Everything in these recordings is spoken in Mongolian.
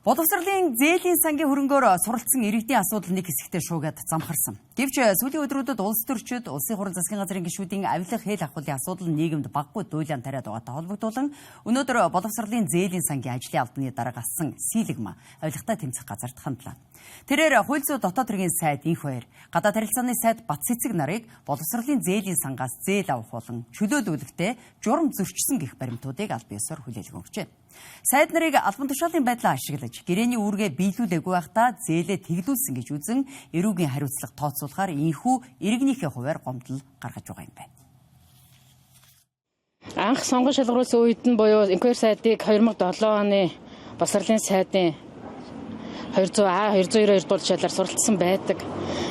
Боловсролын зээлийн сангийн хөрөнгөөр суралцсан иргэдийн асуудал нэг хэсэгтээ шуугаад замхарсан. Гэвч сүүлийн өдрүүдэд улс төрчид, улсын хурлын засгийн газрын гишүүдийн авилга хэл ахуулын асуудал нийгэмд баггүй дуйлан тариад байгаатай холбогдуулан өнөөдөр боловсролын зээлийн сангийн ажлын албаны дарга асан Сийлэгма авилгатай тэмцэх газарт хандлаа. Тэрээр хууль зүйн дотоод хэргийн сайд инх баяр, гадаад харилцааны сайд Батцэцэг нарыг боловсролын зээлийн сангаас зээл авах болон чөлөөлүүлэхдээ журам зөрчсөн гэх баримтуудыг аль биесээр хүлээлгэн өгчээ. Сайд нарыг албан тушаалын байдлаа ашиглаж гэрээний үүргээ биелүүлээгүй байхдаа зээлээ тэглүүлсэн гэж үзэн эрүүгийн хариуцлага тооцоолохоор инхүү иргэнийхээ хуваар гомдол гаргаж байгаа юм байна. Анх сонгон шалгаруулсан үед нь буюу инквайр сайдыг 2007 оны боловсролын сайдын 292 дугаар жишээлээр суралцсан байдаг.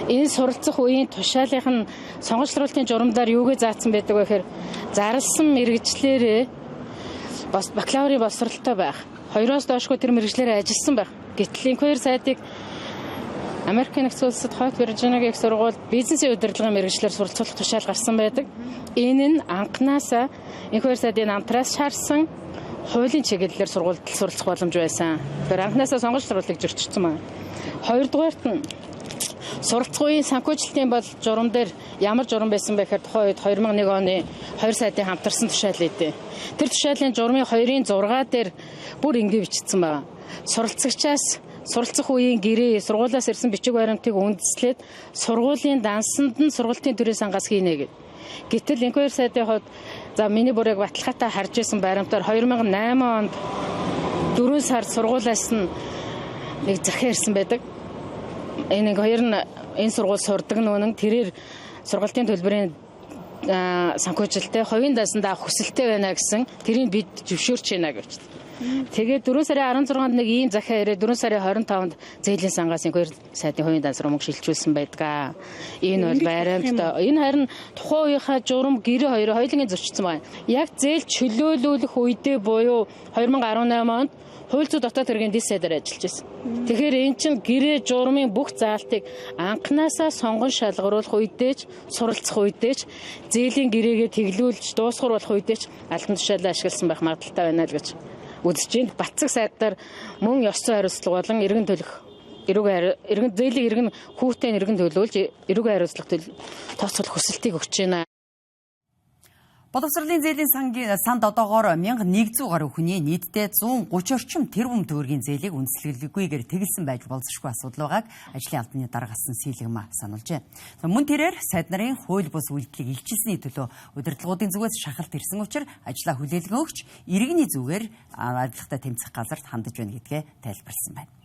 Энэ суралцах үеийн тушаалынх нь сонгон шалгаруулалтын журамдаар юугээ заасан байдаг вэ гэхээр зарласан мэргэжлэрээ бакалаврын боловсролтой байх. 2-оос доошгүй тэр мэргэжлэрээ ажилласан байх. Гэтэл инквайр сайдыг Америкийн нэгдсэн улсад Хойд Виржиниагийн их сургууль бизнесийн удирдлагын мэргэжлэр суралцуулах тушаал гарсан байдаг. Энэ нь анхнаасаа инквайр сайдын намтраас шаарсан хуулийн чиглэлээр сургуульд суралцах боломж байсан. Тэгэхээр анхнаасаа сонгон шалгаруулалтыг зөрчсөн байна. Хоёрдугаарт нь суралцах үеийн санхүүжилтийн бол журам дээр ямар журам байсан бэ гэхээр тухайн үед 2001 оны 2 сайдын хамтарсан тушаал өгдөө. Тэр тушаалын журмын 2-ын 6 дээр бүр ингэ бичсэн байна. Суралцагчаас суралцах үеийн гэрээ сургуулиас ирсэн бичиг баримтыг үндэслээд сургуулийн дансанд нь сургалтын төрийн сангаас хийнэ гэв. Гэтэл инквайр сайдын хувьд за миний бүрэг баталгаатай харж исэн баримтаар 2008 онд 4 сард сургуулиас нь нэг захиа ирсэн байдаг. Энэ хоёр нь энэ сургууль сурдаг нүнэн тэрээр сургалтын төлбөрийн санхүүжилтээ хувийн даасандаа хүсэлтэй байна гэсэн тэрийг бид зөвшөөрч байна гэж. Тэгээд 4 сарын 16-нд нэг ийм захиа ирээд 4 сарын 25-нд зээлийн сангаас инквайр сайдын хувийн даасруу мөнгө шилжүүлсэн байдаг. Энэ бол баримттай. Энэ харин тухайн үеийнхаа журам гэрээ хоёрын зөрчсөн байна. Яг зээл чөлөөлүүлэх үедээ буюу 2018 онд хууль зүйн дотоод хэргийн дэс сайдаар ажиллаж байсан. Тэгэхээр эн чинь гэрээ журмын бүх заалтыг анхнаасаа сонгон шалгаруулах үедээ ч суралцах үедээ ч зээлийн гэрээгээ тэглүүлж дуусгар болох үедээ ч албан тушаалаа ашигласан байх магадaltaй байна л гэж үзэж байна. Батцэг сайдаар мөн ёс зүйн хариуцлага болон иргэн төлөх зээлийн иргэн хүүтэй иргэн төлөвлөж эрүүгийн хариуцлага тооцоолох хүсэлтийг өгч байна. Боловсролын зээлийн сангийн санд одоогоор 1100 гаруй хүний нийтдээ 130 орчим тэрбум төгрөгийн зээлийг үндэслэлгүйгээр тэгэлсэн байж болзошгүй асуудал байгааг ажлын албаны дарга асан Сийлэгма сануулжээ. Мөн тэрээр сайд нарын хууль бус үйлдэлийг илчилсэний төлөө удирдлагуудын зүгээс шахалт ирсэн учраас ажлаа хүлээлгэн өгч иргэний зүгээр авилгатай тэмцэх газарт хандаж байна гэдгээ тайлбарласан байна.